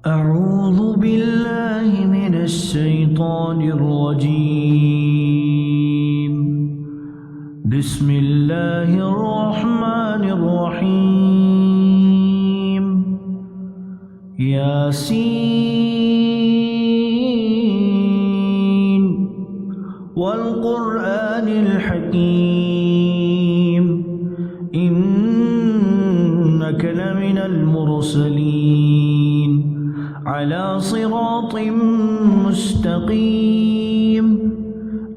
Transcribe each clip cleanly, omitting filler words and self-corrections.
أعوذ بالله من الشيطان الرجيم. بسم الله الرحمن الرحيم. ياسين والقرآن الحكيم إنك لمن المرسلين على صراط مستقيم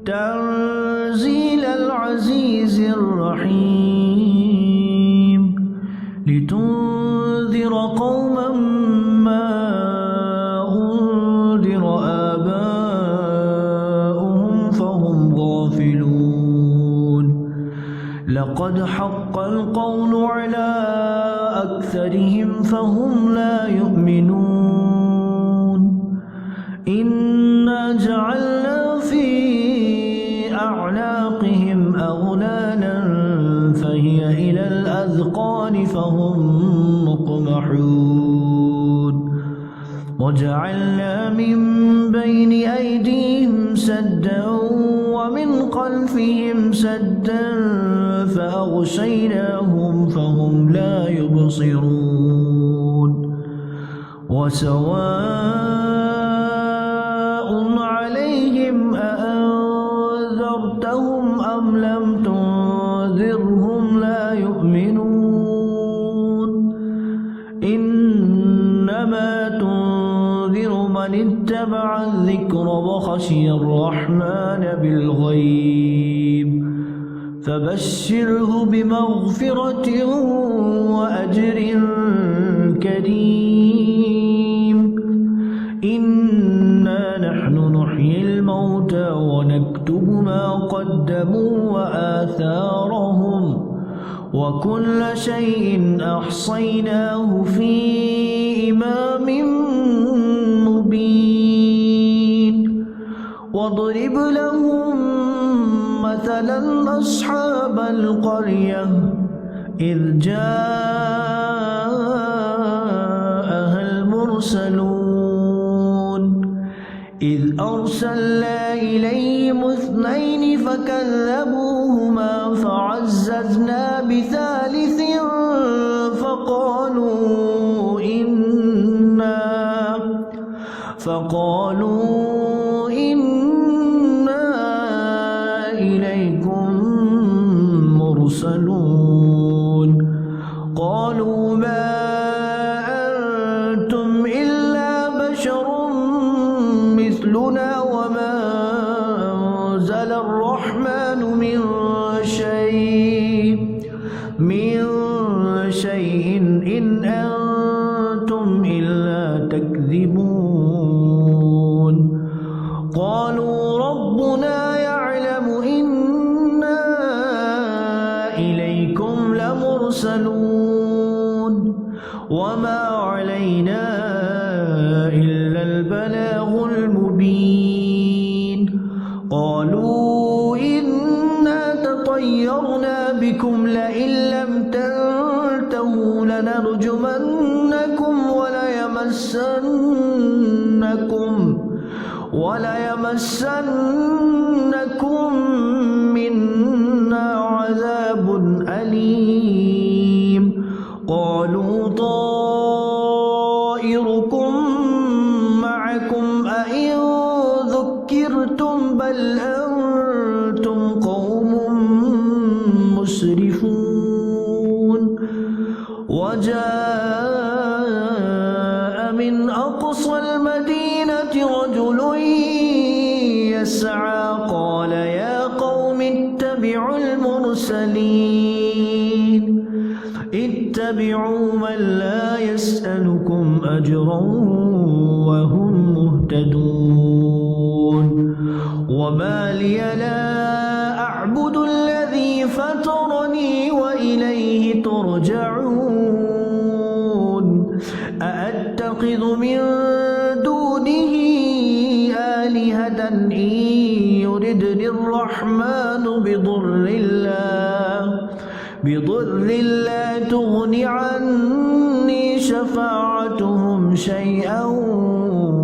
تنزيل العزيز الرحيم لتنذر قوما ما أنذر آباؤهم فهم غافلون لقد حق القول على أكثرهم فهم لا يؤمنون إنا جعلنا في أعناقهم أغلالا فهي إلى الأذقان فهم مقمحون وجعلنا من بين أيديهم سدا ومن خلفهم سدا فأغشيناهم فهم لا يبصرون وسواء عليهم أأنذرتهم أم لم تنذرهم لا يؤمنون إنما تنذر من اتبع الذكر وخشي الرحمن بالغيب فبشره بمغفرة وأجر كريم إنا نحن نحيي الموتى ونكتب ما قدموا وآثارهم وكل شيء أحصيناه في إمام مبين واضرب لهم مثلا أصحاب القرية إذ جاءها المرسلون إذ أرسلنا إليهم اثنين فكذبوهما فعززنا بثالث فقالوا إنا إليكم مرسلون قالوا ما أنتم إلا بشر مثلنا وما أنزل الرحمن من شيء إن أنتم إلا تكذبون قالوا ربنا يعلم إنا إليكم لمرسلون وما علينا إلا البلاغ المبين قالوا إنا تطيرنا بكم لئن لم تنتهوا لنرجمنكم وليمسنكم منا عذاب أليم قالوا طائركم معكم أئن ذكرتم بل أنتم قوم مسرفون وجاء من أقصى المدينة رجل يسعى قال يا قوم اتبعوا المرسلين اتبعوا من لا يسألكم أجرا وهم مهتدون وما لي لا أعبد الذي فطرني وإليه ترجعون أأتخذ من دونه آلهة إن يردني الرحمن بضر لا تغن عني شفاعتهم أنذرتهم شيئا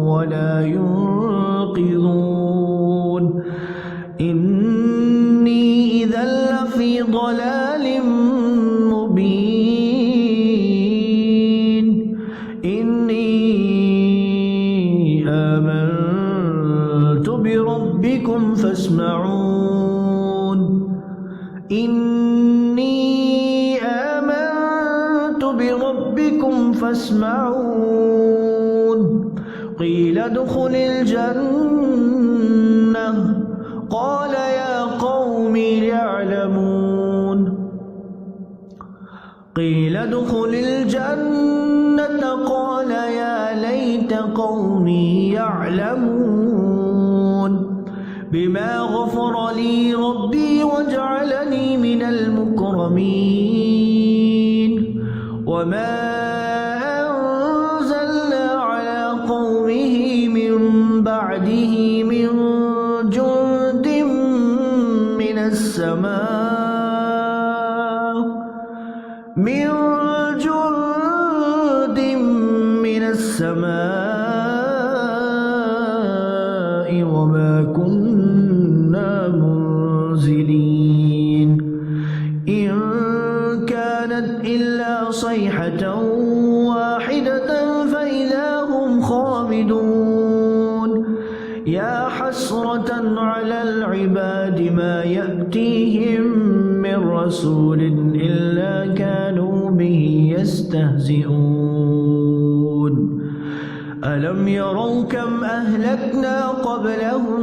ولا ينقذون إني إذا لفي ضلال مبين إني آمنت بربكم فاسمعون إني آمنت بربكم فاسمعون قيل ادخل الجنة قال يا قوم يعلمون قيل ادخل الجنة قال يا ليت قومي يعلمون بما غفر لي ربي وجعلني من المكرمين وما أنزلنا على قومه من بعده من جند من السماء وما كنا منزلين إن كانت إلا صيحة واحدة فإذا هم خامدون يا حسرة على العباد ما يأتيهم من رسول إلا كانوا به يستهزئون ألم يروا كم أهلكنا قبلهم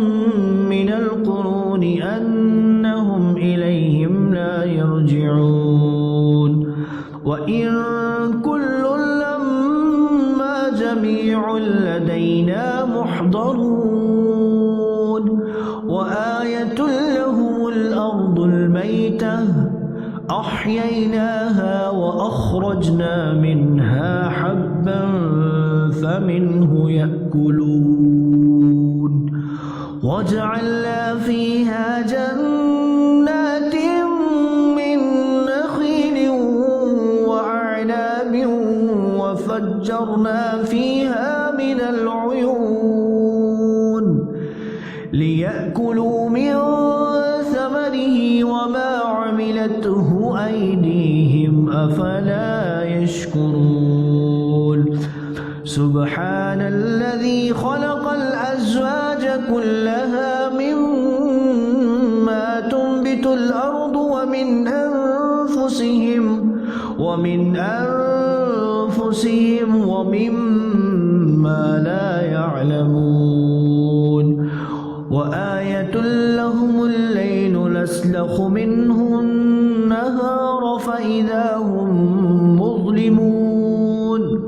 من القرون أنهم إليهم لا يرجعون وإن كل لما جميع لدينا محضرون وآية لهم الأرض الميتة أحييناها وأخرجنا منها حبا فمنه يأكلون وجعلنا فيها جنات من نخيل وأعناب وفجرنا فيها من العيون ليأكلوا من ثمره وما عملته أيديهم أفلا يشكرون سبحان الذي خلق الأزواج كلها مما تنبت الأرض ومن أنفسهم ومما لا يعلمون وآية لهم الليل نسلخ منه النهار فإذا هم مظلمون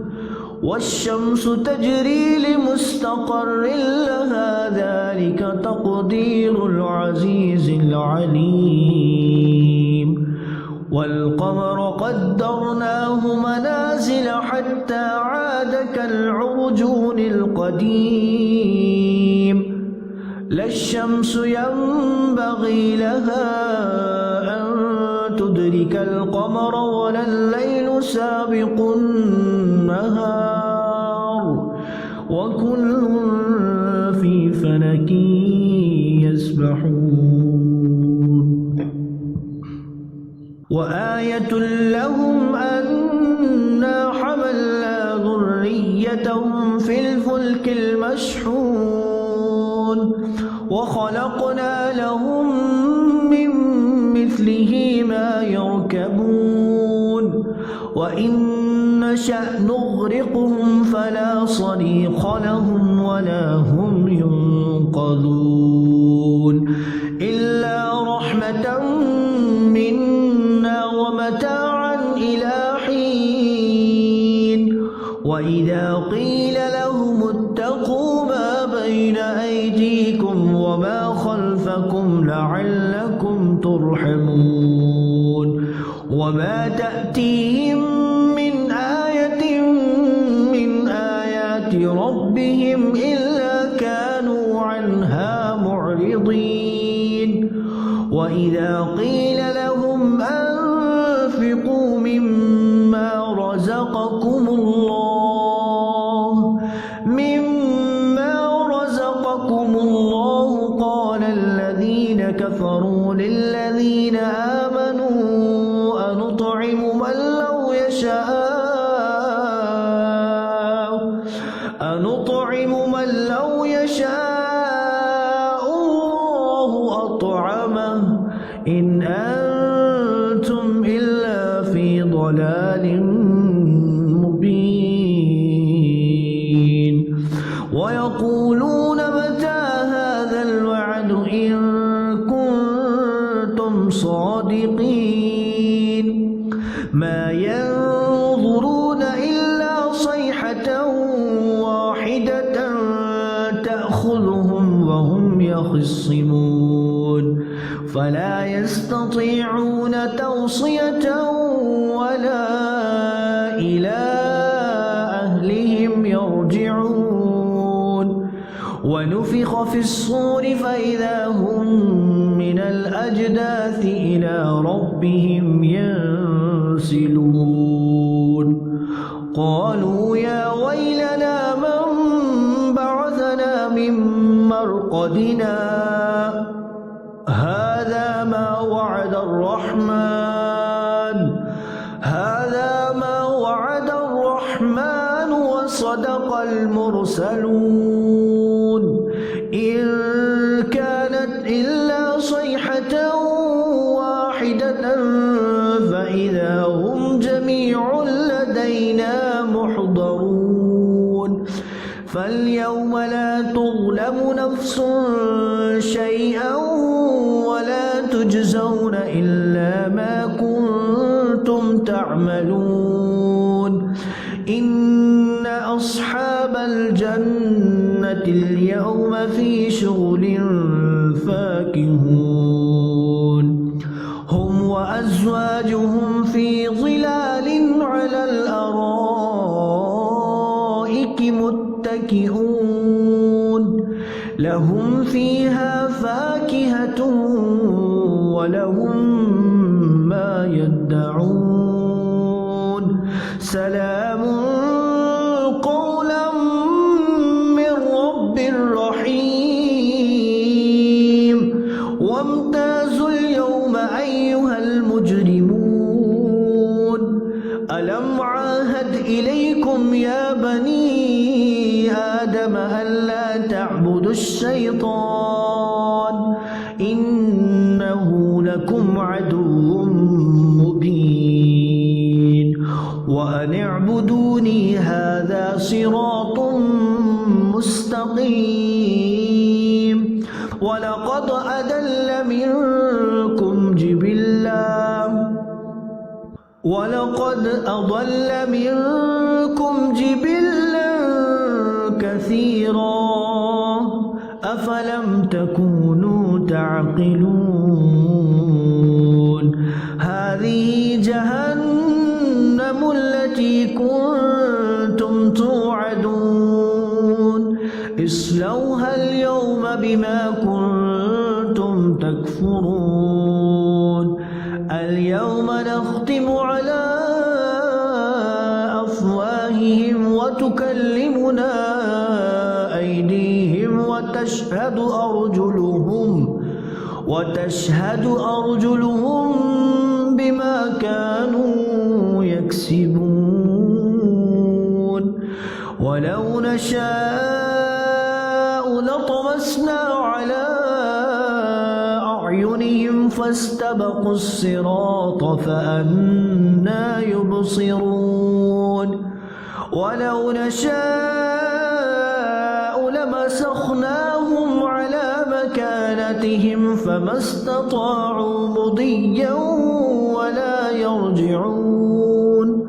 والشمس تجري لمستقر لها ذلك تقدير العزيز العليم والقمر قدرناه منازل حتى عاد كالعرجون القديم لا الشمس ينبغي لها أن تدرك القمر ولا الليل سابق النهار وكل في فلك يسبحون وآية لهم أنا حملنا ذريتهم في الفلك المشحون وخلقنا لهم من مثله ما يركبون وإن نشأ نغرقهم فلا صريخ لهم ولا هم ينقذون إلا رحمة منا ومتاعا إلى حين وإذا قيل لهم اتقوا ما بين أيديكم وما خلفكم لعلكم ترحمون وما تأتيهم من آية من آيات ربهم إلا كانوا عنها معرضين وإذا قيل لهم أنفقوا مما رزقكم الله أنطعم من لو يشاء الله أطعمه إن أنتم إلا في ضلال مبين ويقولون متى هذا الوعد إن كنتم صادقين ما ينظرون إلا صيحة واحدة تأخذهم وهم يخصمون فلا يستطيعون توصية ولا إلى أهلهم يرجعون ونفخ في الصور فإذا هم من الأجداث إلى ربهم ينسلون قالوا يا ويلنا من بعثنا من مرقدنا هذا ما وعد الرحمن وصدق المرسلون إن كانت إلا صيحة واحدة فإذا هم جميع لدينا محضرون فاليوم لا تظلم نفس شيئا ولا تجزون إلا ما كنتم تعملون إن أصحاب الجنة اليوم في شغل فاكهون هم وأزواجهم في ظلال على الأرائك متكئون لهم فيها فاكهة ولهم ما يدعون سلام قولا من رب رحيم وامتازوا اليوم أيها المجرمون ألم عاهد إليكم يا بني آدم ألا تعبدوا الشيطان إنه لكم عدو مبين وأن اعبدوني هذا صراط مستقيم ولقد أضل منكم جبلا كثيرا أفلم تكونوا تعقلون هذه جهنم التي كنتم توعدون اصلوها اليوم بما كنتم تكفرون اليوم نختم على أفواههم وتكلمنا أيديهم وتشهد أرجلهم بما كانوا يكسبون ولو نشاء لطمسنا على أعينهم فاستبقوا الصراط فأنى يبصرون ولو نشاء لمسخناهم على مكانتهم فما استطاعوا مضيا ولا يرجعون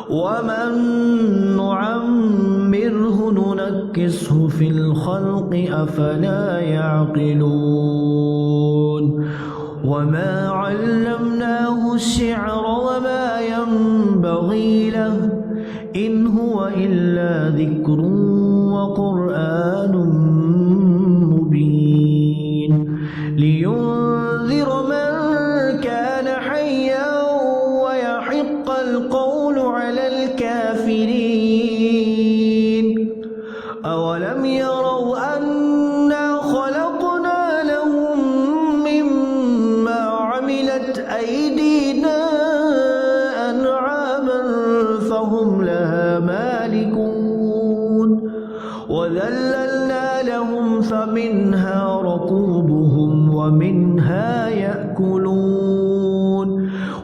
ومن نعمره ننكسه في الخلق أفلا يعقلون وما علمناه الشعر وما ينبغي له إن هو إلا ذكر وقرآن مبين لينذر من كان حيا ويحق القول على الكافرين أولم يروا أنا خلقنا لهم مما عملت أيدينا أنعاما فهم لها مالكون وذللنا لهم فمنها ركوبهم ومنها يأكلون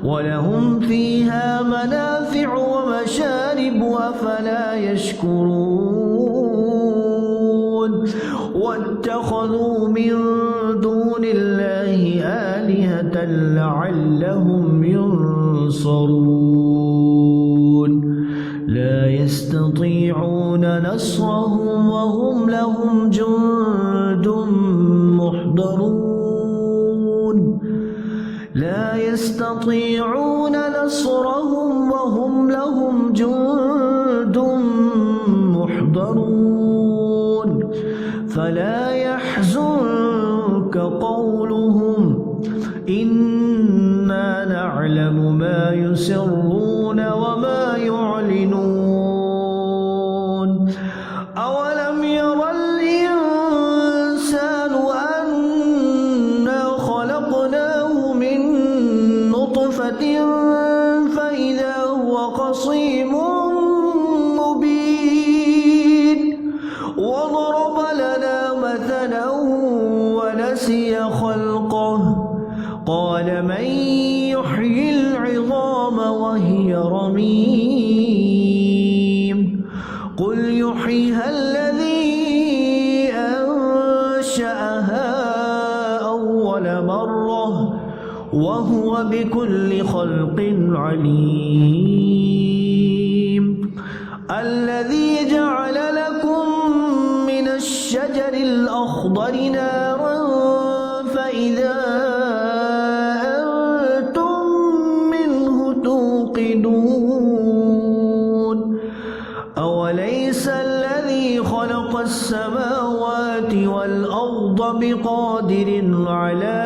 ولهم فيها منافع ومشارب أفلا يشكرون واتخذوا من دون الله آلهة لعلهم ينصرون لا يستطيعون نصرهم وهم لهم جند محضرون لا يستطيعون نصرهم وهم لهم جند محضرون فلا يحزنك قولهم إنا نعلم ما يسرون وما يعلنون أولم ير الإنسان أنا خلقناه من نطفة فإذا هو خصيم مبين وضرب لنا مثلا ونسي خلقه قال من يحيي العظام وهي رميم قل يحييها الذي أنشأها أول مرة وهو بكل خلق عليم الذي جعل لكم من الشجر الأخضر نارا فإذا أنتم منه توقدون أوليس الذي خلق السماوات والأرض بقادر على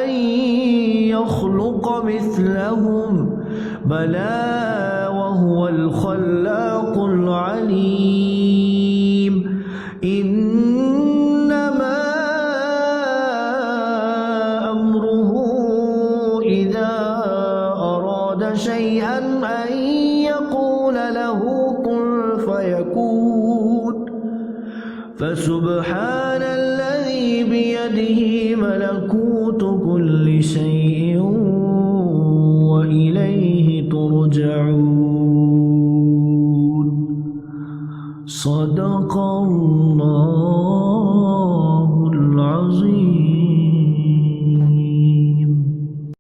أن يخلق مثلهم بلى وهو الخلاق العليم إنما أمره إذا أراد شيئا أن يقول له كن فيكون فسبحان الذي بيده ملكوت كل شيء وإليه ترجعون صدق الله